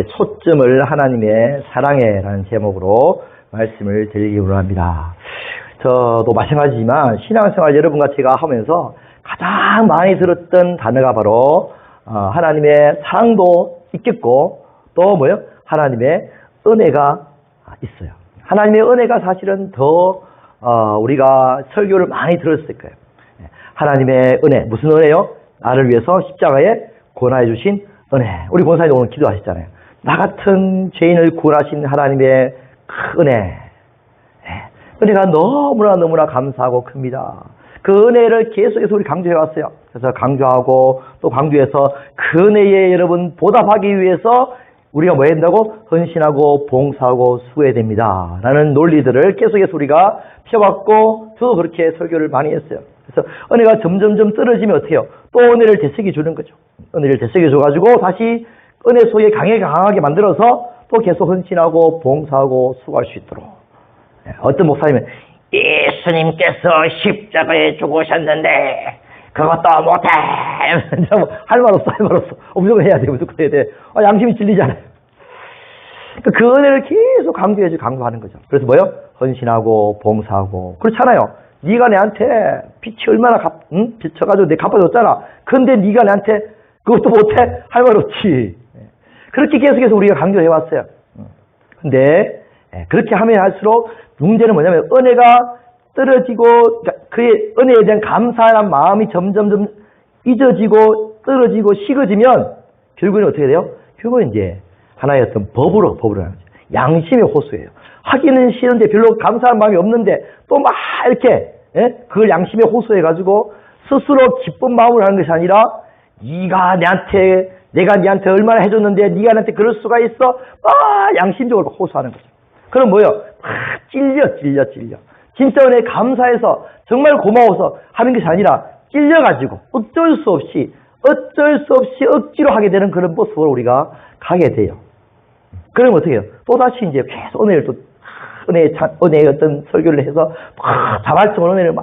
초점을 하나님의 사랑에라는 제목으로 말씀을 드리기 원합니다. 저도 마찬가지지만 신앙생활 여러분과 제가 하면서 가장 많이 들었던 단어가 바로 하나님의 사랑도 있겠고 또 뭐요? 하나님의 은혜가 있어요. 하나님의 은혜가 사실은 더 우리가 설교를 많이 들었을 거예요. 하나님의 은혜, 무슨 은혜요? 나를 위해서 십자가에 구원해 주신 은혜. 우리 권사님 오늘 기도하셨잖아요. 나 같은 죄인을 구원하신 하나님의 그 은혜. 은혜가 너무나 감사하고 큽니다. 그 은혜를 계속해서 우리 강조해 왔어요. 그래서 강조하고 또 강조해서 그 은혜에 여러분 보답하기 위해서 우리가 뭐 해야 된다고? 헌신하고 봉사하고 수고해야 됩니다. 라는 논리들을 계속해서 우리가 펴봤고 저도 그렇게 설교를 많이 했어요. 그래서 은혜가 점점 떨어지면 어떻게 해요? 또 은혜를 되새겨 주는 거죠. 은혜를 되새겨 줘가지고 다시 은혜 속에 강하게 만들어서 또 계속 헌신하고 봉사하고 수고할 수 있도록. 어떤 목사님은 예수님께서 십자가에 죽으셨는데 그것도 못해. 할 말 없어. 무조건 해야 돼. 무조건 해야 돼. 양심이 질리잖아요. 그 은혜를 계속 강조하는 거죠. 그래서 뭐요? 헌신하고 봉사하고. 그렇잖아요. 네가 내한테 빚이 얼마나 빚쳐가지고 내가 갚아줬잖아. 근데 네가 내한테 그것도 못해? 할 말 없지. 그렇게 계속해서 우리가 강조해왔어요. 근데 그렇게 하면 할수록 문제는 뭐냐면 은혜가 떨어지고 그의 은혜에 대한 감사한 마음이 점점 잊어지고 떨어지고 식어지면 결국에는 어떻게 돼요? 결국은 이제 하나의 어떤 법으로 하는 거죠. 양심의 호소예요. 하기는 싫은데 별로 감사한 마음이 없는데 또 막 이렇게 그걸 양심에 호소해가지고 스스로 기쁜 마음으로 하는 것이 아니라 내가 네한테 얼마나 해줬는데 네가 나한테 그럴 수가 있어? 양심적으로 호소하는 거죠. 그럼 뭐예요? 찔려. 진짜 은혜에 감사해서 정말 고마워서 하는 것이 아니라 찔려가지고 어쩔 수 없이 억지로 하게 되는 그런 모습으로 우리가 가게 돼요. 그러면 어떻게 해요? 또다시 이제 계속 은혜의 어떤 설교를 해서 자발적으로 은혜를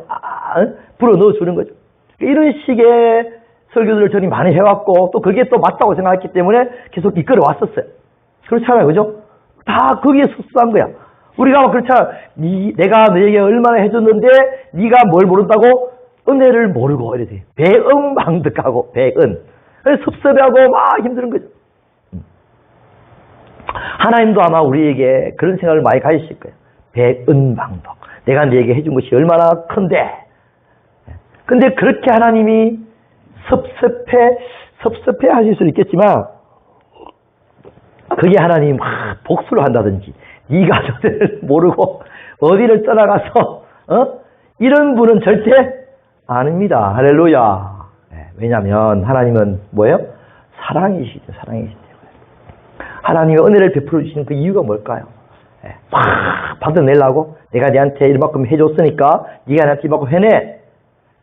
불어 넣어주는 거죠. 이런 식의 설교들을 저는 많이 해왔고 또 그게 또 맞다고 생각했기 때문에 계속 이끌어 왔었어요. 그렇잖아요. 그죠? 다 거기에 흡수한 거야. 우리가 그렇잖아. 내가 너에게 얼마나 해줬는데 네가 뭘 모른다고? 은혜를 모르고 이래 돼. 배은망덕하고 배은. 그래서 섭섭해하고 막 힘든 거죠. 하나님도 아마 우리에게 그런 생각을 많이 가지실 거예요. 배은망덕. 내가 너에게 해준 것이 얼마나 큰데. 근데 그렇게 하나님이 섭섭해 하실 수는 있겠지만 그게 하나님 복수를 한다든지 네가 저를 모르고 어디를 떠나가서 이런 분은 절대 아닙니다. 할렐루야. 왜냐하면 하나님은 뭐예요? 사랑이시죠. 하나님의 은혜를 베풀어 주시는 그 이유가 뭘까요? 막 받아내려고 내가 네한테 이만큼 해줬으니까 네가 나한테 이만큼 해내.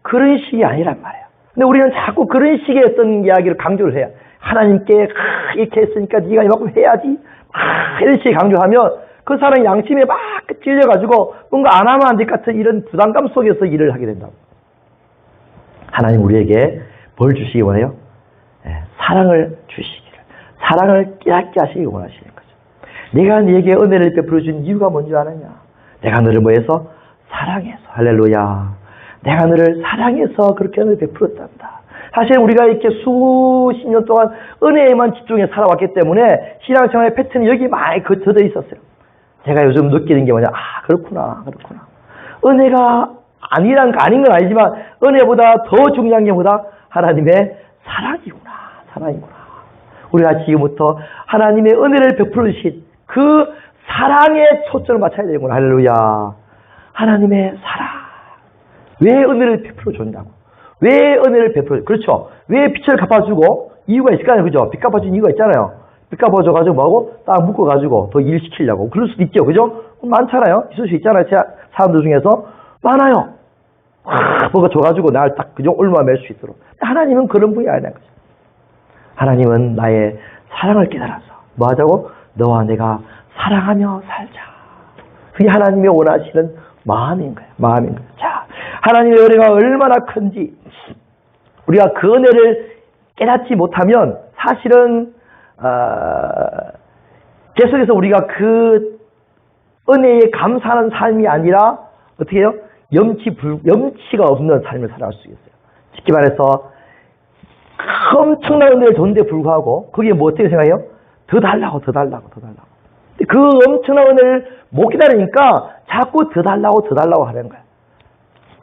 그런 식이 아니란 말이에요. 근데 우리는 자꾸 그런 식의 어떤 이야기를 강조를 해요. 하나님께 이렇게 했으니까 네가 이만큼 해야지. 이런 식의 강조하면 그 사람이 양심에 막 찔려가지고 뭔가 안 하면 안 될 것 같은 이런 부담감 속에서 일을 하게 된다고. 하나님 우리에게 뭘 주시기 원해요? 사랑을 주시기를. 사랑을 깨닫게 하시기 원하시는 거죠. 내가 네게 은혜를 베풀어 준 이유가 뭔지 아느냐? 내가 너를 뭐해서? 사랑해서. 할렐루야. 내가 너를 사랑해서 그렇게 은혜를 베풀었단다. 사실 우리가 이렇게 수십 년 동안 은혜에만 집중해 살아왔기 때문에 신앙생활의 패턴이 여기 많이 걷어져 있었어요. 제가 요즘 느끼는 게 뭐냐? 그렇구나. 은혜가 아닌 건 아니지만 은혜보다 더 중요한 게 뭐다? 하나님의 사랑이구나. 우리가 지금부터 하나님의 은혜를 베풀어 주신 그 사랑에 초점을 맞춰야 되는구나. 할렐루야. 하나님의 사랑. 왜 은혜를 베풀어 줬냐고. 왜 은혜를 베풀어? 그렇죠. 왜 빚을 갚아주고 이유가 있을 거 아니에요. 그죠? 빚 갚아준 이유가 있잖아요. 빚 갚아줘가지고 뭐하고 딱 묶어가지고 더 일 시키려고. 그럴 수도 있죠. 그죠? 많잖아요. 있을 수 있잖아요. 사람들 중에서 많아요. 뭐가 줘가지고 나를 딱 그죠? 올마맬 수 있도록. 하나님은 그런 분이 아니라는 거죠. 하나님은 나의 사랑을 깨달아서 뭐 하자고? 너와 내가 사랑하며 살자. 그게 하나님이 원하시는 마음인 거예요. 자, 하나님의 은혜가 얼마나 큰지 우리가 그 은혜를 깨닫지 못하면 사실은 계속해서 우리가 그 은혜에 감사하는 삶이 아니라 어떻게 해요? 염치가 없는 삶을 살아갈 수 있어요. 쉽게 말해서 엄청난 은혜를 줬는데 불구하고 거기에 뭐 어떻게 생각해요? 더 달라고. 근데 그 엄청난 은혜를 못 기다리니까 자꾸 더 달라고 하는 거야.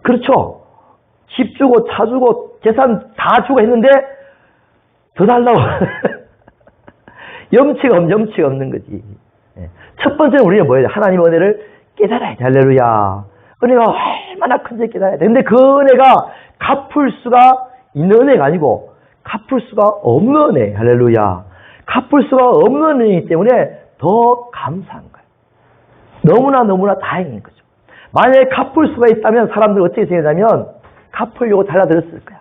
그렇죠? 집 주고 차 주고 재산 다 주고 했는데 더 달라고. 염치가 없는 거지. 첫 번째는 우리는 뭐예요? 하나님의 은혜를 깨달아야 돼. 할렐루야. 은혜가 얼마나 큰지 깨달아야 돼. 근데 그 은혜가 갚을 수가 있는 은혜가 아니고 갚을 수가 없는 은혜. 할렐루야. 갚을 수가 없는 은혜이기 때문에 더 감사한 거예요. 너무나 다행인 거죠. 만약에 갚을 수가 있다면 사람들 어떻게 생각하냐면 갚으려고 달라들었을 거야.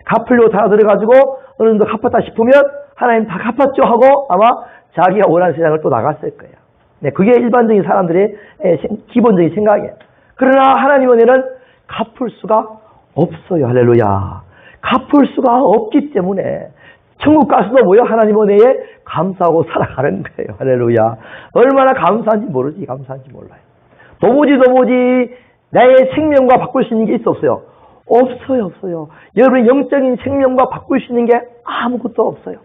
갚으려고 달라들어가지고 어느 정도 갚았다 싶으면 하나님 다 갚았죠 하고 아마 자기가 원하는 세상을 또 나갔을 거예요. 네, 그게 일반적인 사람들의 기본적인 생각이에요. 그러나 하나님의 은혜는 갚을 수가 없어요. 할렐루야. 갚을 수가 없기 때문에 천국 가서도 뭐요? 하나님의 은혜에 감사하고 살아가는 거예요. 할렐루야. 얼마나 감사한지 몰라요. 도무지 나의 생명과 바꿀 수 있는 게 없어요. 없어요. 여러분의 영적인 생명과 바꿀 수 있는 게 아무것도 없어요.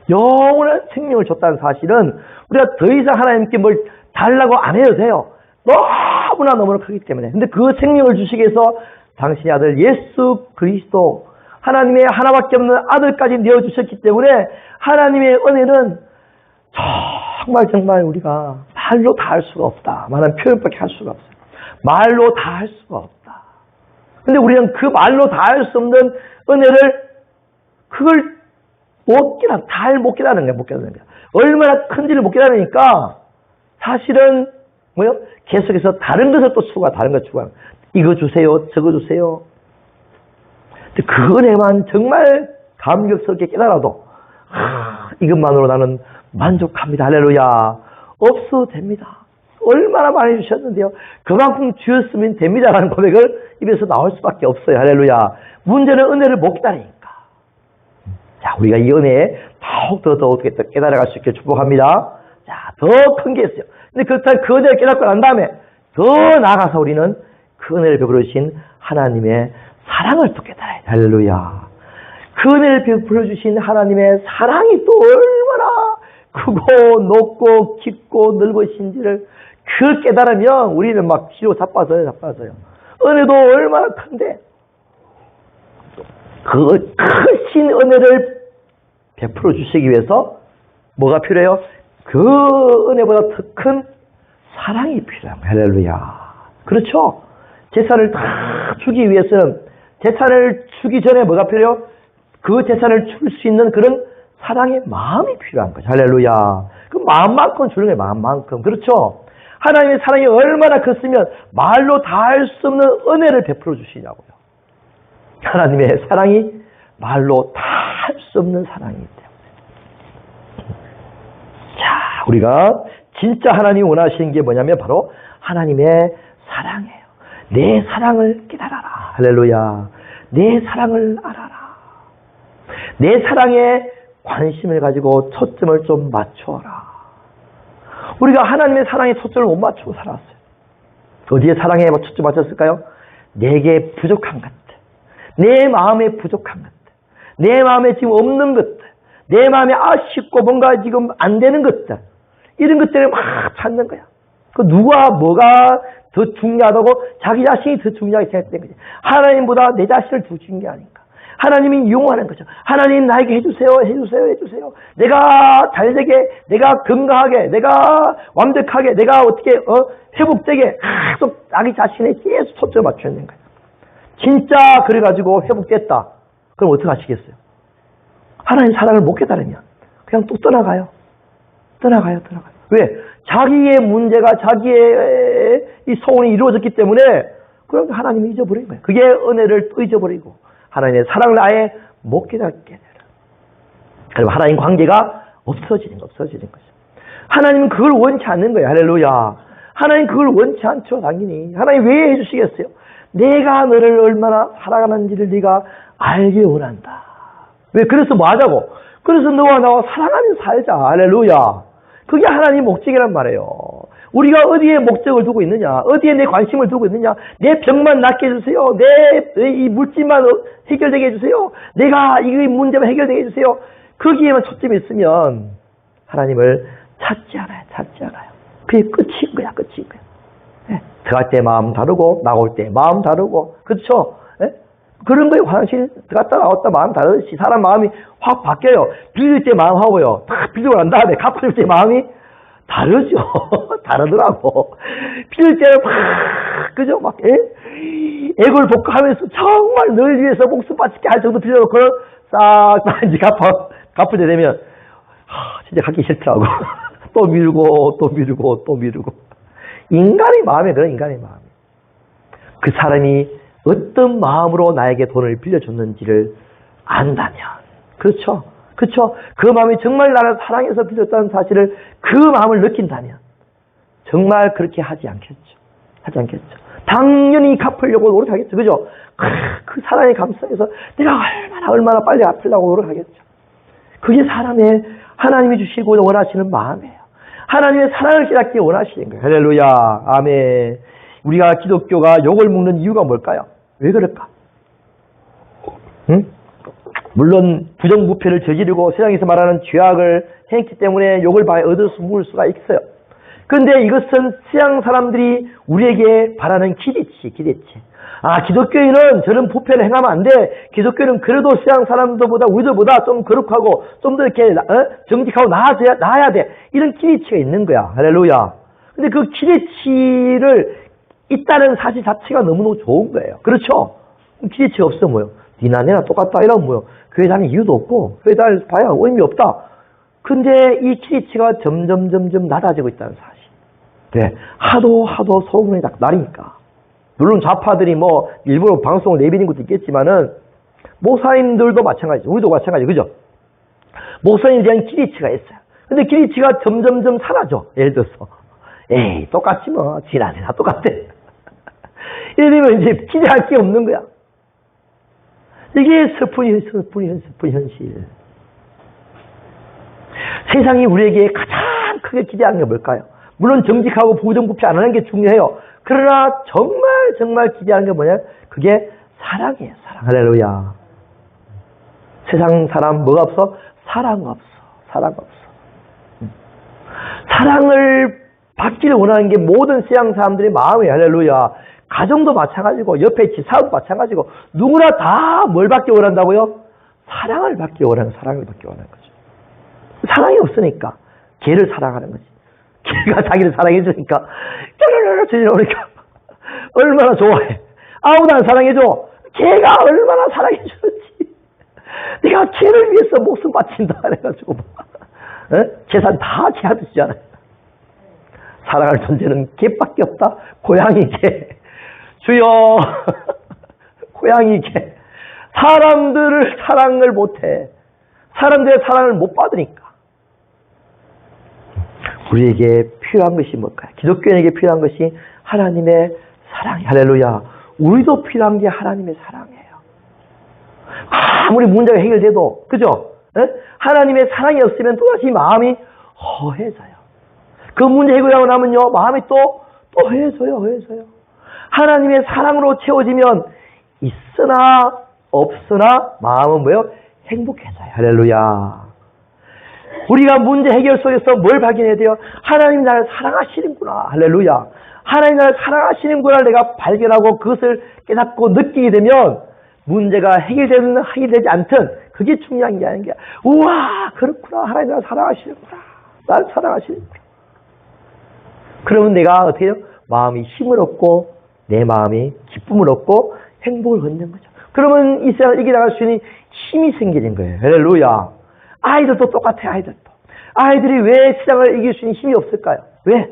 영원한 생명을 줬다는 사실은 우리가 더 이상 하나님께 뭘 달라고 안 해도 돼요. 너무나 크기 때문에. 근데 그 생명을 주시기 위해서 당신의 아들 예수 그리스도 하나님의 하나밖에 없는 아들까지 내어주셨기 때문에 하나님의 은혜는 정말 우리가 말로 다 할 수가 없다. 말하는 표현밖에 할 수가 없어요. 말로 다 할 수가 없다. 근데 우리는 그 말로 다 할 수 없는 은혜를 그걸 못 깨달는 거야. 얼마나 큰지를 못 깨달으니까 사실은 뭐요? 계속해서 다른 것을 또 다른 것 추구하는 거야. 이거 주세요, 저거 주세요. 그 은혜만 정말 감격스럽게 깨달아도 이것만으로 나는 만족합니다. 할렐루야. 없어도 됩니다. 얼마나 많이 주셨는데요. 그만큼 주셨으면 됩니다라는 고백을 입에서 나올 수밖에 없어요. 할렐루야. 문제는 은혜를 못 기다리니까. 자, 우리가 이 은혜에 더욱 깨달아갈 수 있게 축복합니다. 자, 더 큰 게 있어요. 근데 그렇다면 그 은혜를 깨닫고 난 다음에 더 나아가서 우리는 그 은혜를 베풀어 주신 하나님의 사랑을 또 깨달아야 돼. 할렐루야. 그 은혜를 베풀어 주신 하나님의 사랑이 또 얼마나 크고 높고 깊고 넓으신지를 그 깨달으면 우리는 막 뒤로 자빠져요. 은혜도 얼마나 큰데 그 크신 은혜를 베풀어 주시기 위해서 뭐가 필요해요? 그 은혜보다 더 큰 사랑이 필요합니다. 할렐루야. 그렇죠? 재산을 다 주기 위해서는 재산을 주기 전에 뭐가 필요해요? 그 재산을 줄 수 있는 그런 사랑의 마음이 필요한 거죠. 할렐루야. 그 마음만큼 주는 거예요. 마음만큼. 그렇죠? 하나님의 사랑이 얼마나 컸으면 말로 다 할 수 없는 은혜를 베풀어 주시냐고요. 하나님의 사랑이 말로 다 할 수 없는 사랑이기 때문에. 자, 우리가 진짜 하나님이 원하시는 게 뭐냐면 바로 하나님의 사랑이에요. 내 사랑을 깨달아라. 할렐루야. 내 사랑을 알아라. 내 사랑에 관심을 가지고 초점을 좀 맞춰라. 우리가 하나님의 사랑에 초점을 못 맞추고 살았어요. 어디에 사랑에 초점 맞췄을까요? 내게 부족한 것들. 내 마음에 부족한 것들. 내 마음에 지금 없는 것들. 내 마음에 아쉽고 뭔가 지금 안 되는 것들. 이런 것들을 막 찾는 거야. 그 누가 뭐가 더 중요하다고 자기 자신이 더 중요하게 생각되는 거지. 하나님보다 내 자신을 더 중요한 게 아닌가. 하나님이 이용하는 거죠. 하나님 나에게 해주세요. 내가 잘되게, 내가 건강하게, 내가 완벽하게, 내가 어떻게 회복되게 계속 자기 자신에 계속 초점을 맞춰야 되는 거예요. 진짜 그래가지고 회복됐다. 그럼 어떻게 하시겠어요? 하나님 사랑을 못 깨달으면 그냥 또 떠나가요. 왜? 자기의 문제가 자기의 이 소원이 이루어졌기 때문에 그럼 하나님이 잊어버린 거예요. 그게 은혜를 또 잊어버리고 하나님의 사랑을 아예 못 깨닫게 되는. 그럼 하나님 관계가 없어지는 거죠. 하나님은 그걸 원치 않는 거예요. 할렐루야. 하나님 그걸 원치 않죠. 당연히. 하나님 왜 해주시겠어요? 내가 너를 얼마나 사랑하는지를 네가 알기 원한다. 왜? 그래서 뭐 하자고? 그래서 너와 나와 사랑하며 살자. 할렐루야. 그게 하나님의 목적이란 말이에요. 우리가 어디에 목적을 두고 있느냐, 어디에 내 관심을 두고 있느냐, 내 병만 낫게 해주세요. 내 이 물질만 해결되게 해주세요. 내가 이 문제만 해결되게 해주세요. 거기에만 초점이 있으면 하나님을 찾지 않아요. 그게 끝인 거야. 네. 들어갈 때 마음 다르고 나올 때 마음 다르고, 그렇죠? 네? 그런 거예요. 화장실 들어갔다 나왔다 마음 다르듯이 사람 마음이 확 바뀌어요. 빌릴 때 마음하고요, 딱 빌리고 난 다음에 갚아줄 때 마음이 다르죠. 다르더라고. 빌릴 때는 막, 그죠? 막, 애걸 복하면서 정말 널 위해서 목숨 바치게 할 정도 빌려놓고 싹 다 이제 갚을 때 되면, 진짜 갖기 싫더라고. 또 미루고. 인간의 마음에 그런 인간의 마음. 그 사람이 어떤 마음으로 나에게 돈을 빌려줬는지를 안다면, 그렇죠? 그 마음이 정말 나를 사랑해서 빌렸다는 사실을 그 마음을 느낀다면 정말 그렇게 하지 않겠죠. 당연히 갚으려고 노력하겠죠. 그죠? 그 사랑에 감사해서 내가 얼마나 빨리 갚으려고 노력하겠죠. 그게 사람의 하나님이 주시고 원하시는 마음이에요. 하나님의 사랑을 깨닫기 원하시는 거예요. 할렐루야. 아멘. 우리가 기독교가 욕을 먹는 이유가 뭘까요? 왜 그럴까? 응? 물론 부정부패를 저지르고 세상에서 말하는 죄악을 행했기 때문에 욕을 얻을 수가 있어요. 그런데 이것은 서양 사람들이 우리에게 바라는 기대치. 기독교인은 저런 부패를 행하면 안 돼. 기독교는 그래도 서양 사람들보다 우리들보다 좀 거룩하고 좀 더 이렇게 정직하고 나아야 돼. 이런 기대치가 있는 거야. 할렐루야. 근데 그 기대치를 있다는 사실 자체가 너무너무 좋은 거예요. 그렇죠? 기대치가 없으면 뭐요? 니나 내나 똑같다 이러면 뭐요? 교회 다닐 이유도 없고 교회 다닐 봐야 의미 없다. 근데 이 기대치가 점점 낮아지고 있다는 사실. 네, 하도 소문이 나니까. 물론 좌파들이 뭐 일부러 방송을 내비는 것도 있겠지만은 목사님들도 마찬가지죠. 우리도 마찬가지, 그죠? 목사님에 대한 기대치가 있어요. 근데 기대치가 점점 사라져. 예를 들어서 에이 똑같지 뭐 지나니나 똑같아. 이러면 이제 기대할 게 없는 거야. 이게 슬픈 현실. 세상이 우리에게 가장 크게 기대하는 게 뭘까요? 물론 정직하고 부정부패 안 하는 게 중요해요. 그러나 정말 기대하는 게 뭐냐? 그게 사랑이에요. 사랑. 할렐루야. 세상 사람 뭐가 없어? 사랑 없어. 사랑을 받기를 원하는 게 모든 서양 사람들의 마음이에요. 할렐루야. 가정도 마찬가지고 옆에 있지 사업도 마찬가지고 누구나 다 뭘 받기 원한다고요? 사랑을 받기 원하는 거죠. 사랑이 없으니까 걔를 사랑하는 거지. 걔가 자기를 사랑해주니까 그러니까 얼마나 좋아해. 아무도 안 사랑해줘. 걔가 얼마나 사랑해주는지. 내가 걔를 위해서 목숨 바친다 그래가지고 재산 다 걔한테 주잖아요. 사랑할 존재는 걔밖에 없다. 고양이 개. 주여. 고양이 개. 사람들을 사랑을 못해. 사람들의 사랑을 못 받으니까. 우리에게 필요한 것이 뭘까요? 기독교인에게 필요한 것이 하나님의 사랑이에요. 할렐루야. 우리도 필요한 게 하나님의 사랑이에요. 아무리 문제가 해결돼도, 그죠? 하나님의 사랑이 없으면 또다시 마음이 허해져요. 그 문제 해결하고 나면요, 마음이 또 허해져요. 하나님의 사랑으로 채워지면 있으나 없으나 마음은 뭐예요? 행복해져요. 할렐루야. 우리가 문제 해결 속에서 뭘 발견해야 돼요? 하나님 나를 사랑하시는구나. 할렐루야. 하나님 나를 사랑하시는구나 내가 발견하고 그것을 깨닫고 느끼게 되면 문제가 해결되지 않든 그게 중요한 게 아닌 게 우와 그렇구나. 하나님 나를 사랑하시는구나. 나를 사랑하시는구나. 그러면 내가 어떻게 해요? 마음이 힘을 얻고 내 마음이 기쁨을 얻고 행복을 얻는 거죠. 그러면 이 세상을 이겨나갈 수 있는 힘이 생기는 거예요. 할렐루야. 아이들도 똑같아요. 아이들이 왜 세상을 이길 수 있는 힘이 없을까요? 왜?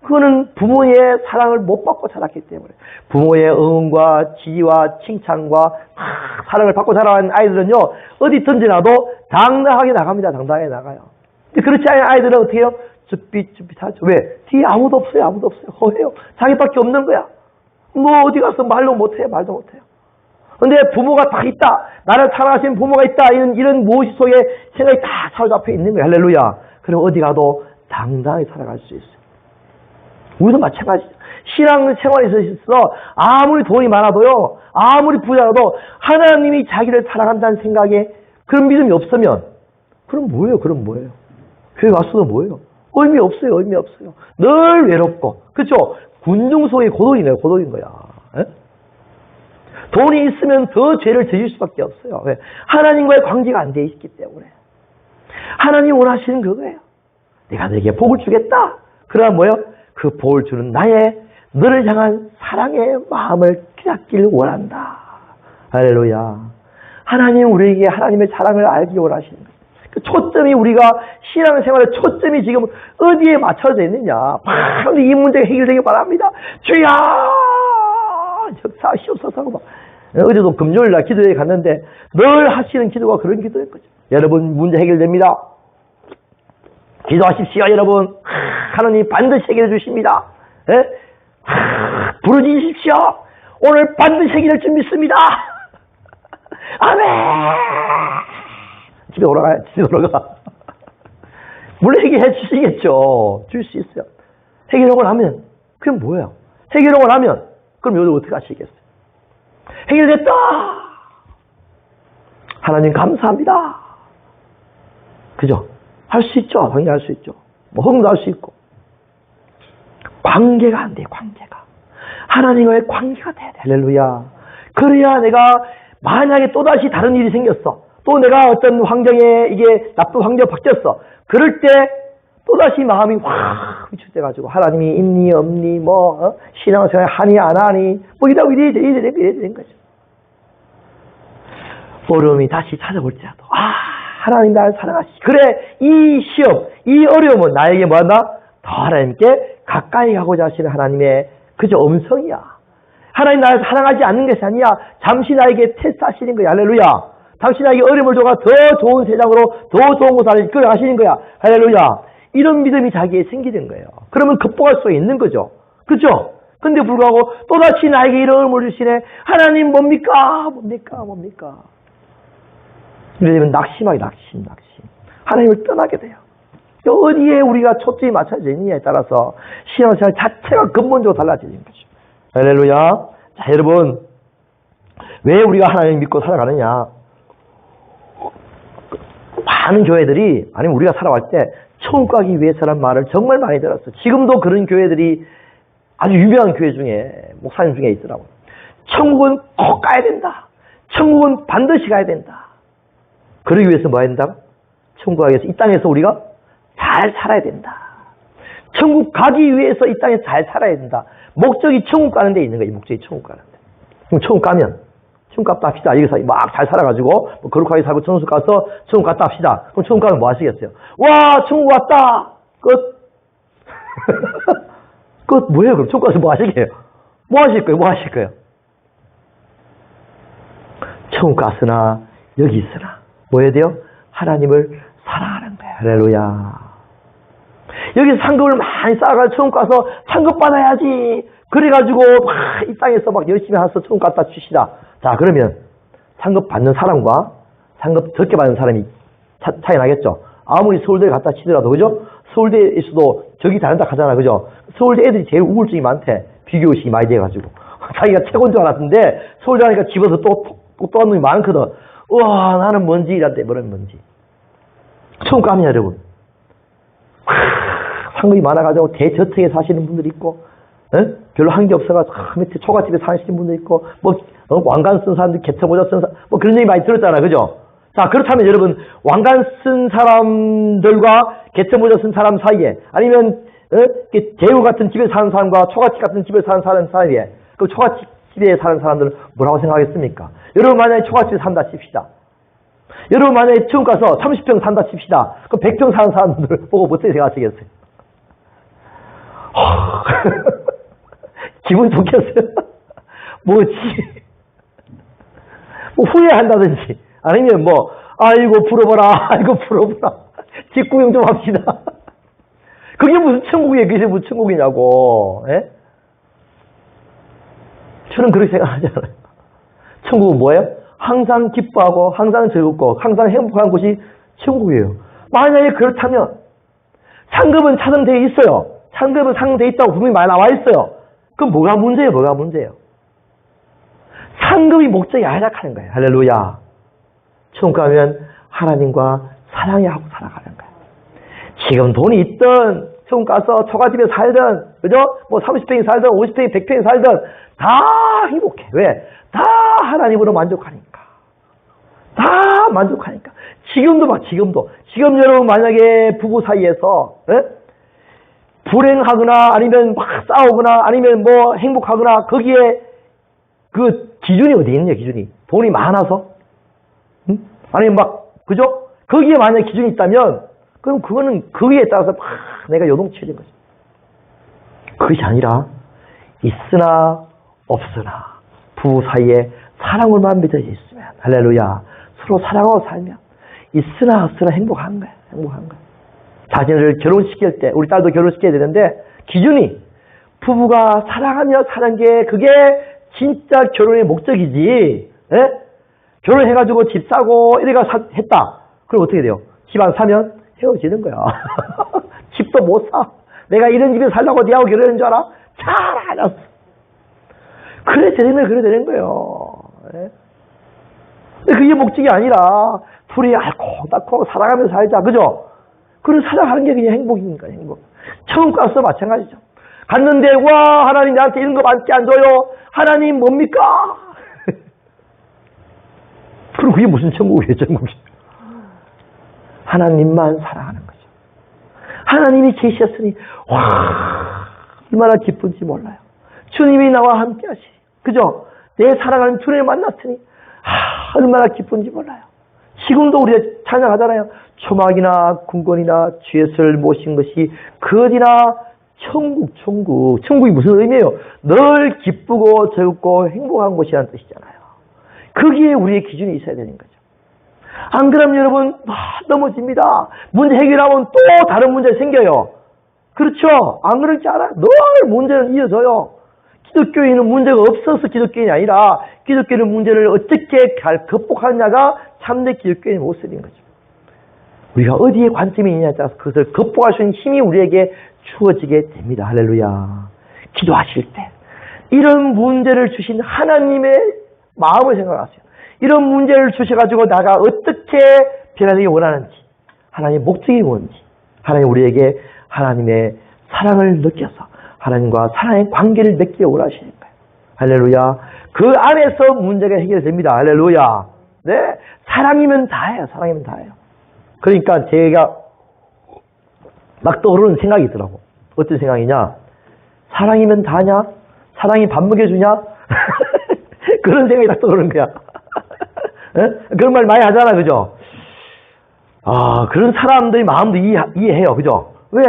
그거는 부모의 사랑을 못 받고 자랐기 때문에. 부모의 응원과 지지와 칭찬과 사랑을 받고 자라는 아이들은요, 어디 던져놔도 당당하게 나갑니다. 당당하게 나가요. 근데 그렇지 않은 아이들은 어떻게 해요? 쭈삣쭈삣하죠. 왜? 뒤에 아무도 없어요. 허해요. 자기밖에 없는 거야. 뭐 어디 가서 말도 못해요. 근데 부모가 다 있다. 나를 사랑하시는 부모가 있다. 이런 무엇이 속에 생각이 다 사로잡혀 있는 거예요. 할렐루야. 그럼 어디 가도 당당히 살아갈 수 있어요. 우리도 마찬가지죠. 신앙생활에 있어서 아무리 돈이 많아도요, 아무리 부자라도 하나님이 자기를 사랑한다는 생각에 그런 믿음이 없으면 그럼 뭐예요? 교회 왔어도 뭐예요? 의미 없어요. 늘 외롭고, 그렇죠? 군중 속의 고독이네요. 고독인 거야. 에? 돈이 있으면 더 죄를 저질 수밖에 없어요. 왜? 하나님과의 관계가 안 돼 있기 때문에. 하나님 원하시는 그거예요. 내가 너에게 복을 주겠다. 그러나 뭐예요? 그 복을 주는 나의 너를 향한 사랑의 마음을 깨닫기를 원한다. 할렐루야. 하나님 우리에게 하나님의 사랑을 알기 원하시는 거예요. 그 초점이 우리가 신앙생활의 초점이 지금 어디에 맞춰져 있느냐. 바로 이 문제가 해결되기 바랍니다. 주여 역사하시옵소서. 어제도 금요일날 기도회에 갔는데 늘 하시는 기도가 그런 기도인 거죠. 여러분 문제 해결됩니다. 기도하십시오 여러분. 하나님 반드시 해결해 주십니다. 예? 부르짖으십시오. 오늘 반드시 해결할 줄 믿습니다. 아멘. 집에 돌아가. 물론 해결해 주시겠죠. 줄 수 있어요. 해결하고 나면 그게 뭐예요? 해결하고 나면 그럼 여러분 어떻게 하시겠어요? 해결됐다. 하나님 감사합니다. 그죠? 할 수 있죠. 당연히 할 수 있죠. 뭐 허공도 할 수 있고. 관계가 안 돼요. 관계가. 하나님과의 관계가 돼야 돼. 할렐루야. 그래야 내가 만약에 또다시 다른 일이 생겼어. 또 내가 어떤 환경에 이게 나쁜 환경에 바뀌었어. 그럴 때 또다시 마음이 확 위축돼가지고 하나님이 있니 없니 뭐 신앙생활 하니 안 하니 뭐 이래 된 거죠. 어려움이 다시 찾아올지라도 하나님 나를 사랑하시지. 그래 이 시험 이 어려움은 나에게 뭐한다? 더 하나님께 가까이 가고자 하시는 하나님의 그저 음성이야. 하나님 나를 사랑하지 않는 것이 아니야. 잠시 나에게 테스트하시는 거야. 할렐루야. 당신 나에게 어려움을 줘가 더 좋은 세상으로 더 좋은 곳을 이끌어 가시는 거야. 할렐루야. 이런 믿음이 자기에 생기는 거예요. 그러면 극복할 수 있는 거죠. 그렇죠? 근데 불구하고 또다시 나에게 이런 어려움을 주시네. 하나님 뭡니까? 이러면 낙심. 하나님을 떠나게 돼요. 어디에 우리가 초점이 맞춰져 있느냐에 따라서 신앙생활 자체가 근본적으로 달라지는 거죠. 할렐루야. 자, 여러분. 왜 우리가 하나님을 믿고 살아가느냐? 많은 교회들이, 아니면 우리가 살아갈 때 천국 가기 위해서란 말을 정말 많이 들었어요. 지금도 그런 교회들이 아주 유명한 교회 중에, 목사님 중에 있더라고요. 천국은 꼭 가야 된다. 천국은 반드시 가야 된다. 그러기 위해서 뭐 해야 된다? 천국 가기 위해서 이 땅에서 우리가 잘 살아야 된다. 천국 가기 위해서 이 땅에서 잘 살아야 된다. 목적이 천국 가는 데 있는 거예요. 목적이 천국 가는 데. 그럼 천국 가면 천국 갔다 합시다. 여기서 막 잘 살아가지고 뭐 거룩하게 살고 천국 가서 천국 갔다 합시다. 그럼 천국 가면 뭐 하시겠어요? 와 천국 왔다. 끝. 끝 뭐예요? 그럼 천국 가서 뭐 하시게요? 뭐 하실 거예요? 천국 갔으나 여기 있으나 뭐 해야 돼요? 하나님을 사랑하는 거예요. 할렐루야. 여기서 상급을 많이 쌓아가지고 천국 가서 상급 받아야지. 그래가지고 막 이 땅에서 막 열심히 해서 천국 갖다 주시다. 자 그러면 상급 받는 사람과 상급 적게 받는 사람이 차이 나겠죠. 아무리 서울대에 갖다 치더라도 그죠? 서울대에서도 적이 다른다 하잖아. 그죠? 서울대 애들이 제일 우울증이 많대. 비교의식이 많이 돼가지고 자기가 최고인 줄 알았는데 서울대 가니까 집어서 또 한 놈이 많거든. 우와 나는 뭔지 이란데 뭐는 뭔지. 천국 가면 여러분 상급이 많아가지고 대저택에 사시는 분들이 있고 별로 한 게 없어가지고 밑에 초가집에 사시는 분도 있고 뭐 왕관 쓴 사람들 개처모자 쓴 사람 뭐 그런 얘기 많이 들었잖아. 그죠? 자 그렇다면 여러분 왕관 쓴 사람들과 개처모자 쓴 사람 사이에 아니면 대우 같은 집에 사는 사람과 초가집 같은 집에 사는 사람 사이에 그 초가집에 사는 사람들은 뭐라고 생각하겠습니까? 여러분 만약에 초가집에 산다 칩시다. 여러분 만약에 천국 가서 30평 산다 칩시다. 그럼 100평 사는 사람들 보고 어떻게 생각하시겠어요? 기분 좋겠어요? 뭐지? 뭐 후회한다든지 아니면 뭐 아이고 부러워라 집 구경 좀 합시다. 그게 무슨 천국이에요? 그게 무슨 천국이냐고. 에? 저는 그렇게 생각하잖아요. 천국은 뭐예요? 항상 기뻐하고 항상 즐겁고 항상 행복한 곳이 천국이에요. 만약에 그렇다면 상급은 차등되어 있어요. 상급은 상등되어 있다고 분명히 말 나와 있어요. 그럼 뭐가 문제예요? 뭐가 문제예요? 상급이 목적이 아니라 하는 거예요. 할렐루야. 천국 가면 하나님과 사랑해 하고 살아가는 거예요. 지금 돈이 있든 천국 가서 처가집에 살든 그죠? 뭐 30평이 살든 50평이 100평이 살든 다 행복해. 왜? 다 하나님으로 만족하니까. 다 만족하니까. 지금도 봐. 지금 여러분 만약에 부부 사이에서 불행하거나 아니면 막 싸우거나 아니면 뭐 행복하거나 거기에 그 기준이 어디 있느냐 기준이. 돈이 많아서? 응? 아니면 막 그죠? 거기에 만약 기준이 있다면 그럼 그거는 거기에 따라서 막 내가 요동치는 거죠. 그것이 아니라 있으나 없으나 부부 사이에 사랑으로만 맺어져 있으면 할렐루야 서로 사랑하고 살면 있으나 없으나 행복한 거야. 행복한 거야. 자신을 결혼시킬 때 우리 딸도 결혼시켜야 되는데 기준이 부부가 사랑하며 사는 게 그게 진짜 결혼의 목적이지. 예? 결혼해가지고 집 사고 이래가 했다. 그럼 어떻게 돼요? 집 안 사면 헤어지는 거야. 집도 못 사. 내가 이런 집에 살려고 니하고 결혼한 줄 알아? 잘 알았어. 그래 되는 거예요. 예? 근데 그게 목적이 아니라 둘이 알콩달콩 살아가면서 살자. 그죠? 그런 살아가는 게 그냥 행복이니까 행복. 천국 가서 마찬가지죠. 갔는데 와 하나님 나한테 이런 거 많지 안 줘요. 하나님 뭡니까? 그럼 그게 무슨 천국이에요? 천국이. 하나님만 사랑하는 거죠. 하나님이 계셨으니 와 얼마나 기쁜지 몰라요. 주님이 나와 함께 하시니 그죠? 내 사랑하는 주님을 만났으니 얼마나 기쁜지 몰라요. 지금도 우리가 찬양하잖아요. 초막이나 궁궐이나 주예수를 모신 것이 그 어디나 천국이 무슨 의미예요? 늘 기쁘고 즐겁고 행복한 곳이라는 뜻이잖아요. 거기에 우리의 기준이 있어야 되는 거죠. 안 그러면 여러분 넘어집니다. 문제 해결하면 또 다른 문제 생겨요. 그렇죠? 안 그럴지 알아요? 늘 문제는 이어져요. 기독교인은 문제가 없어서 기독교인이 아니라 기독교인은 문제를 어떻게 극복하느냐가 참된 기독교인의 모습인 거죠. 우리가 어디에 관점이 있느냐에 따라서 그것을 극복할 수 있는 힘이 우리에게 주어지게 됩니다. 할렐루야. 기도하실 때 이런 문제를 주신 하나님의 마음을 생각하세요. 이런 문제를 주셔가지고 나가 어떻게 변화되기 원하는지 하나님의 목적이 뭔지 하나님 우리에게 하나님의 사랑을 느껴서 하나님과 사랑의 관계를 맺기를 원하시는 거예요. 할렐루야. 그 안에서 문제가 해결됩니다. 할렐루야. 네. 사랑이면 다예요. 사랑이면 다예요. 그러니까 제가 막 떠오르는 생각이 있더라고. 어떤 생각이냐? 사랑이면 다냐? 사랑이 밥 먹여주냐? 그런 생각이 딱 떠오르는 거야. 그런 말 많이 하잖아. 그죠? 그런 사람들의 마음도 이해해요. 그죠? 왜?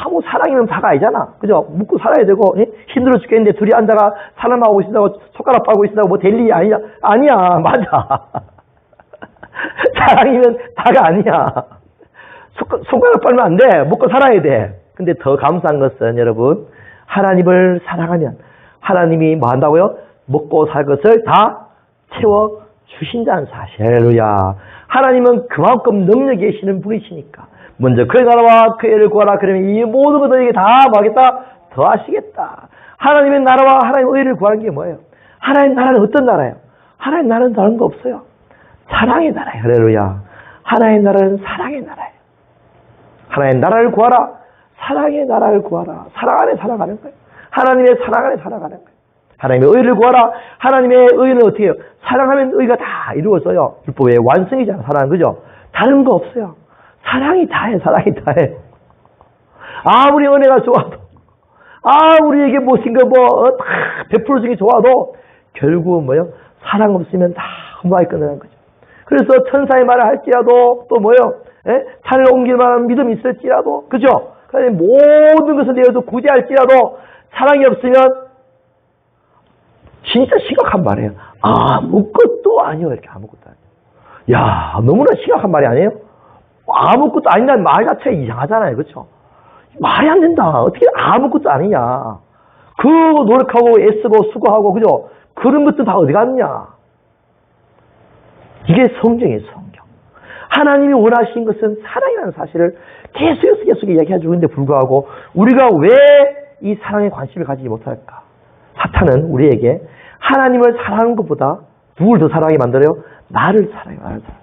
뭐 사랑이면 다가 아니잖아. 그죠? 묵고 살아야 되고, 힘들어 죽겠는데 둘이 앉아가 사랑하고 있다고 손가락 빨고 있다고 뭐 될 일이 아니야. 아니야. 맞아. 사랑이면 다가 아니야. 손가락 빨면 안 돼. 묵고 살아야 돼. 근데 더 감사한 것은 여러분, 하나님을 사랑하면 하나님이 뭐 한다고요? 먹고 살 것을 다 채워 주신다는 사실. 할렐루야. 하나님은 그만큼 능력이 계시는 분이시니까. 먼저 그의 나라와 그의 의를 구하라. 그러면 이 모든 것들에게 다 뭐하겠다? 더하시겠다. 하나님의 나라와 하나님의 의를 구하는 게 뭐예요? 하나님의 나라는 어떤 나라예요? 하나님의 나라는 다른 거 없어요. 사랑의 나라예요. 할렐루야. 하나님의 나라는 사랑의 나라예요. 하나님의 나라를 구하라. 사랑의 나라를 구하라. 사랑 안에 살아가는 거예요. 하나님의 사랑 안에 살아가는 거예요. 하나님의 의를 구하라. 하나님의 의는 어떻게 해요? 사랑하면 의가 다 이루어져요. 율법의 완성이잖아. 사랑은 그죠? 다른 거 없어요. 사랑이 다해. 사랑이 다해. 아무리 은혜가 좋아도 우리에게 무슨 거 다 베풀어주는 게 좋아도 결국은 뭐예요? 사랑 없으면 다 흠하게 끝나는 거죠. 그래서 천사의 말을 할지라도 또 뭐예요? 산을 옮길 만한 믿음이 있을지라도 그죠? 모든 것을 내어도 구제할지라도 사랑이 없으면 진짜 심각한 말이에요. 아무것도 아니요. 이렇게 아무것도 아니에요. 야, 너무나 심각한 말이 아니에요? 아무것도 아니라는 말 자체가 이상하잖아요. 그렇죠? 말이 안 된다. 어떻게 아무것도 아니냐. 그 노력하고 애쓰고 수고하고 그죠? 그런 것도 다 어디 갔냐. 이게 성경이에요. 성경. 하나님이 원하신 것은 사랑이라는 사실을 계속 이야기해 주는데 불구하고 우리가 왜 이 사랑에 관심을 가지지 못할까? 사탄은 우리에게 하나님을 사랑하는 것보다 누굴 더 사랑하게 만들어요? 나를 사랑해, 나를 사랑해.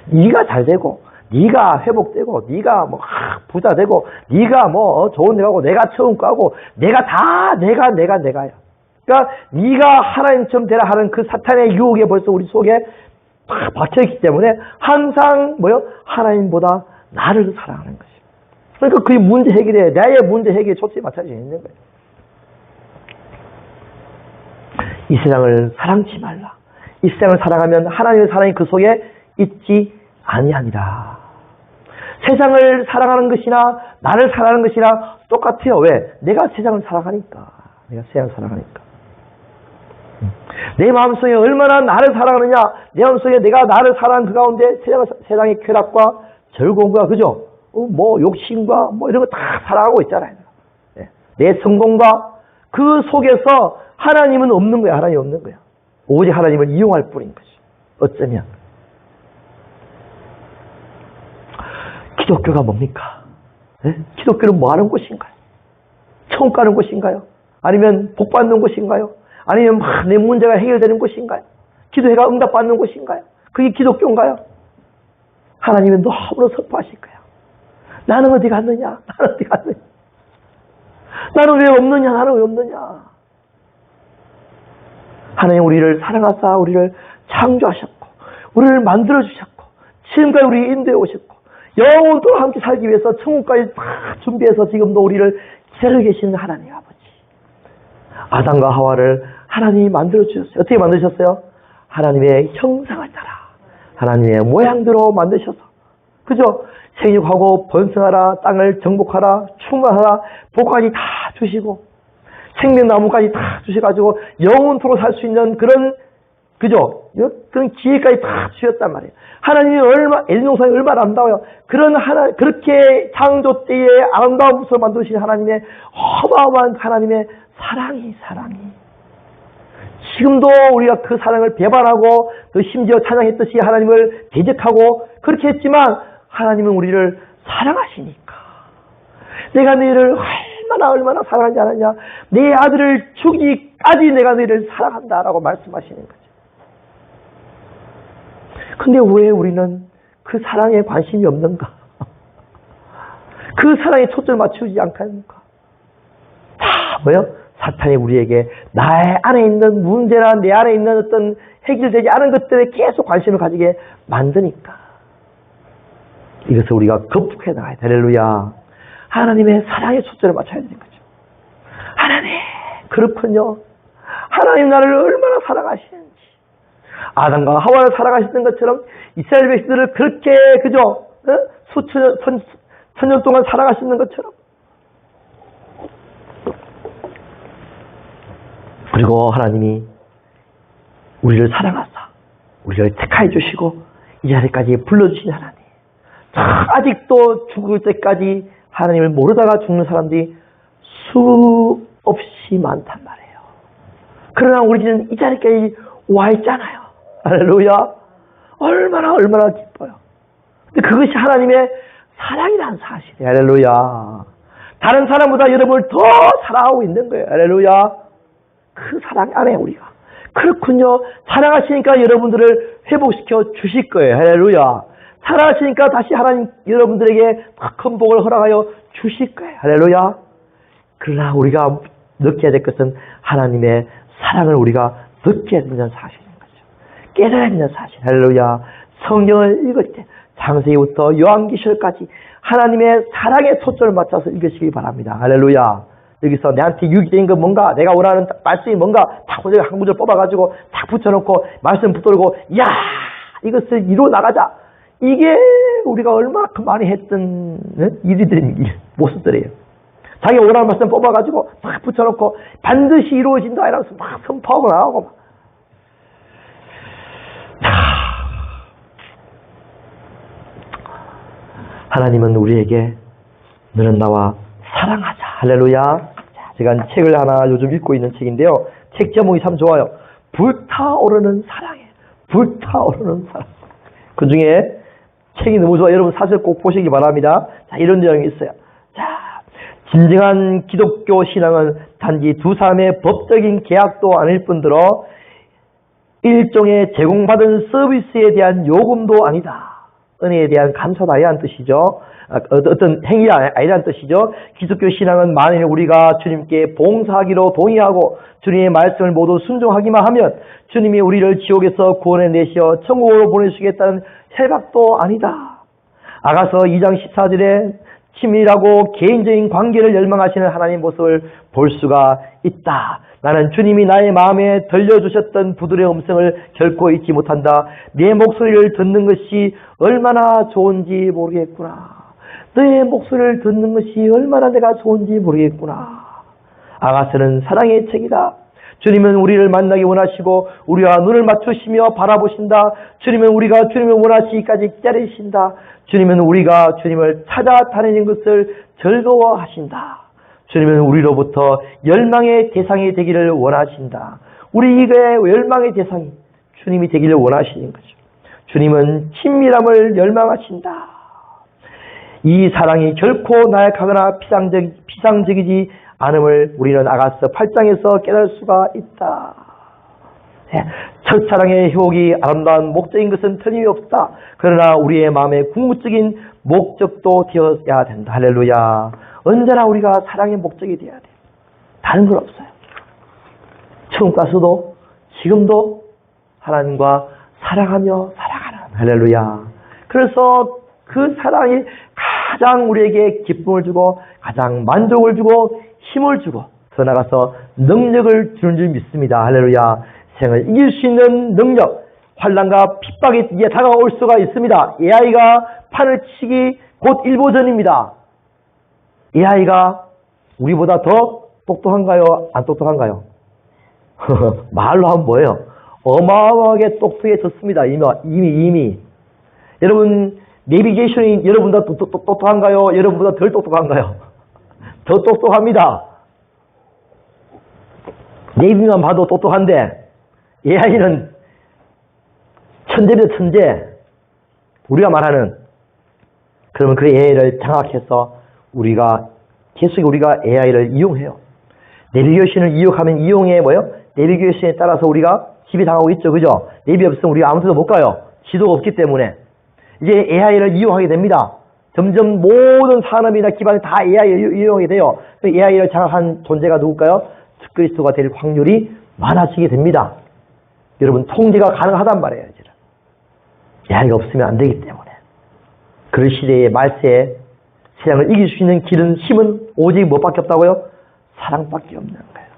네가 잘 되고, 네가 회복되고, 네가 뭐 부자 되고, 네가 뭐 좋은 데 가고, 내가 처음 가고, 내가 다 내가야. 그러니까 네가 하나님처럼 되라 하는 그 사탄의 유혹에 벌써 우리 속에 팍 박혀있기 때문에 항상 하나님보다 나를 사랑하는 것이. 그러니까 그 문제 해결에, 나의 문제 해결에 초점이 맞춰져 있는 거예요. 이 세상을 사랑치 말라. 이 세상을 사랑하면 하나님의 사랑이 그 속에 있지 아니하니라. 세상을 사랑하는 것이나 나를 사랑하는 것이나 똑같아요. 왜? 내가 세상을 사랑하니까. 내 마음속에 얼마나 나를 사랑하느냐, 내 마음속에 내가 나를 사랑하는 그 가운데 세상의 쾌락과 즐거움과, 그죠? 뭐 욕심과 뭐 이런 거 다 살아가고 있잖아요. 내 성공과 그 속에서 하나님은 없는 거야. 하나님이 없는 거야. 오직 하나님을 이용할 뿐인 거지. 어쩌면 기독교가 뭡니까? 기독교는 뭐 하는 곳인가요? 천국 가는 곳인가요? 아니면 복 받는 곳인가요? 아니면 막 내 문제가 해결되는 곳인가요? 기도회가 응답받는 곳인가요? 그게 기독교인가요? 하나님은 너무나 슬퍼하실 거야. 나는 어디 갔느냐? 나는 왜 없느냐? 하나님 우리를 사랑하사 우리를 창조하셨고 우리를 만들어주셨고 지금까지 우리 인도해 오셨고 영원토록 함께 살기 위해서 천국까지 다 준비해서 지금도 우리를 기다리고 계시는 하나님 아버지. 아담과 하와를 하나님이 만들어주셨어요. 어떻게 만드셨어요? 하나님의 형상을 따라 하나님의 모양대로 만드셔서, 그죠? 생육하고 번성하라, 땅을 정복하라, 충만하라, 복까지 다 주시고 생명나무까지 다 주셔가지고 영원토록 살 수 있는 그런, 그죠? 그런 기회까지 다 주셨단 말이에요. 하나님이 에덴 동산이 얼마나 아름다워요. 그렇게 창조 때에 아름다운 모습을 만드신 하나님의 어마어마한 하나님의 사랑이. 지금도 우리가 그 사랑을 배반하고 또 심지어 찬양했듯이 하나님을 대적하고 그렇게 했지만 하나님은 우리를 사랑하시니까. 내가 너희를 얼마나 사랑하지 않았냐. 내 아들을 주기까지 내가 너희를 사랑한다라고 말씀하시는 거죠. 근데 왜 우리는 그 사랑에 관심이 없는가? 그 사랑에 초점을 맞추지 않겠는가? 사탄이 우리에게 나의 안에 있는 문제나 내 안에 있는 어떤 해결되지 않은 것들에 계속 관심을 가지게 만드니까. 이것을 우리가 극복해 나가야 돼. 할렐루야. 하나님의 사랑에 초점을 맞춰야 되는 거죠. 하나님, 그렇군요. 하나님 나를 얼마나 사랑하시는지. 아담과 하와를 사랑하셨던 것처럼 이스라엘 백성들을 그렇게, 그죠? 천년 동안 사랑하시는 것처럼. 그리고 하나님이 우리를 사랑하사 우리를 택하여 주시고 이 자리까지 불러주신 하나님. 아직도 죽을 때까지 하나님을 모르다가 죽는 사람들이 수없이 많단 말이에요. 그러나 우리는 이 자리까지 와 있잖아요. 할렐루야. 얼마나 기뻐요. 근데 그것이 하나님의 사랑이라는 사실이에요. 할렐루야. 다른 사람보다 여러분을 더 사랑하고 있는 거예요. 할렐루야. 그 사랑 안에 우리가. 그렇군요. 사랑하시니까 여러분들을 회복시켜 주실 거예요. 할렐루야. 사랑하시니까 다시 하나님 여러분들에게 큰 복을 허락하여 주실 거예요. 할렐루야. 그러나 우리가 느껴야 될 것은 하나님의 사랑을 우리가 느껴야 되는 사실인 거죠. 깨달아야 되는 사실. 할렐루야. 성경을 읽을 때 창세기부터 요한계시록까지 하나님의 사랑에 초점을 맞춰서 읽으시기 바랍니다. 할렐루야. 여기서 내한테 유익적인 건 뭔가, 내가 원하는 말씀이 뭔가 딱 한 구절 뽑아가지고 딱 붙여놓고 말씀 붙들고 야, 이것을 이루어 나가자. 이게 우리가 얼마나 많이 했던 모습들이에요. 자기가 원하는 말씀 뽑아가지고 딱 붙여놓고 반드시 이루어진다 이러면서 막 선포하고 나가고 막. 하나님은 우리에게 너는 나와 사랑하자. 할렐루야. 제가 책을 하나 요즘 읽고 있는 책인데요. 책 제목이 참 좋아요. 불타오르는 사랑이에요. 불타오르는 사랑. 그 중에 책이 너무 좋아. 여러분 사실 꼭 보시기 바랍니다. 자, 이런 내용이 있어요. 자, 진정한 기독교 신앙은 단지 두 사람의 법적인 계약도 아닐 뿐더러 일종의 제공받은 서비스에 대한 요금도 아니다. 은혜에 대한 감사도 아니라는 뜻이죠. 어떤 행위가 아니라는 뜻이죠. 기독교 신앙은 만일 우리가 주님께 봉사하기로 동의하고 주님의 말씀을 모두 순종하기만 하면 주님이 우리를 지옥에서 구원해 내시어 천국으로 보내시겠다는 협약도 아니다. 아가서 2장 14절에 친밀하고 개인적인 관계를 열망하시는 하나님의 모습을 볼 수가 있다. 나는 주님이 나의 마음에 들려주셨던 부드러운 음성을 결코 잊지 못한다. 내 목소리를 듣는 것이 얼마나 좋은지 모르겠구나. 너의 목소리를 듣는 것이 얼마나 내가 좋은지 모르겠구나. 아가서는 사랑의 책이다. 주님은 우리를 만나기 원하시고 우리와 눈을 맞추시며 바라보신다. 주님은 우리가 주님을 원하시기까지 기다리신다. 주님은 우리가 주님을 찾아다니는 것을 즐거워하신다. 주님은 우리로부터 열망의 대상이 되기를 원하신다. 우리의 열망의 대상이 주님이 되기를 원하시는 거죠. 주님은 친밀함을 열망하신다. 이 사랑이 결코 나약하거나 피상적이지 않음을 우리는 아가서 8장에서 깨달을 수가 있다. 첫사랑의 효기 아름다운 목적인 것은 틀림없다. 그러나 우리의 마음의 궁극적인 목적도 되어야 된다. 할렐루야. 언제나 우리가 사랑의 목적이 되어야 돼. 다른 건 없어요. 처음 가서도 지금도 하나님과 사랑하며 살아가는 할렐루야. 그래서 그 사랑이 가장 우리에게 기쁨을 주고 가장 만족을 주고 힘을 주고 더 나가서 능력을 주는 줄 믿습니다. 할렐루야. 세상을 이길 수 있는 능력, 환난과 핍박이 이제 다가올 수가 있습니다. AI가 판을 치기 곧 일보 전입니다. AI가 우리보다 더 똑똑한가요? 안 똑똑한가요? 말로 하면 뭐예요? 어마어마하게 똑똑해졌습니다. 이미. 여러분, 내비게이션이 여러분보다 똑똑한가요? 여러분보다 덜 똑똑한가요? 더 똑똑합니다. 내비만 봐도 똑똑한데 AI는 천재입니다. 천재. 우리가 말하는 그러면 그 AI를 장악해서 계속 우리가 AI를 이용해요. 내비게이션을 이용해 뭐요? 내비게이션에 따라서 우리가 지배당하고 있죠. 그죠? 내비 없으면 우리가 아무 데도 못 가요. 지도가 없기 때문에. 이제 AI를 이용하게 됩니다. 점점 모든 산업이나 기반이 다 AI를 이용하게 돼요. AI를 장악한 존재가 누굴까요? 그리스도가 될 확률이 많아지게 됩니다. 여러분, 통제가 가능하단 말이에요. AI가 없으면 안 되기 때문에. 그런 시대의 말세에 세상을 이길 수 있는 길은, 힘은 오직 뭐밖에 없다고요? 사랑밖에 없는 거예요.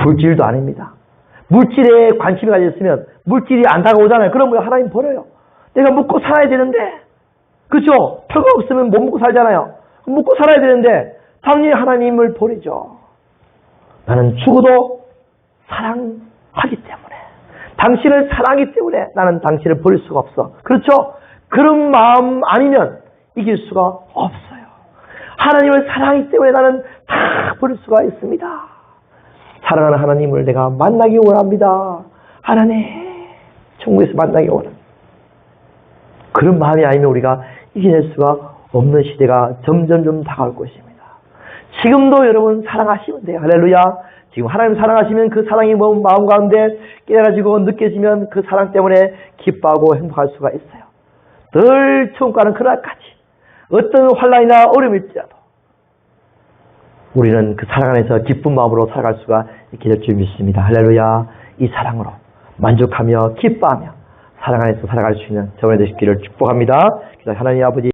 물질도 아닙니다. 물질에 관심이 가졌으면 물질이 안 다가오잖아요. 그러면 하나님 버려요. 내가 먹고 살아야 되는데, 그렇죠? 표가 없으면 못 먹고 살잖아요. 먹고 살아야 되는데 당연히 하나님을 버리죠. 나는 죽어도 사랑하기 때문에, 당신을 사랑하기 때문에 나는 당신을 버릴 수가 없어. 그렇죠? 그런 마음 아니면 이길 수가 없어요. 하나님을 사랑하기 때문에 나는 다 버릴 수가 있습니다. 사랑하는 하나님을 내가 만나기 원합니다. 하나님, 천국에서 만나기 원합니다. 그런 마음이 아니면 우리가 이겨낼 수가 없는 시대가 점점 다가올 것입니다. 지금도 여러분 사랑하시면 돼요. 할렐루야. 지금 하나님 사랑하시면 그 사랑이 마음 가운데 깨달아지고 느껴지면 그 사랑 때문에 기뻐하고 행복할 수가 있어요. 늘 천국 가는 그날까지 어떤 환난이나 어려움일지라도 우리는 그 사랑 안에서 기쁜 마음으로 살아갈 수가 있게 될 줄 믿습니다. 할렐루야. 이 사랑으로 만족하며 기뻐하며 사랑 안에서 살아갈 수 있는 저번에 되시기를 축복합니다. 하나님 아버지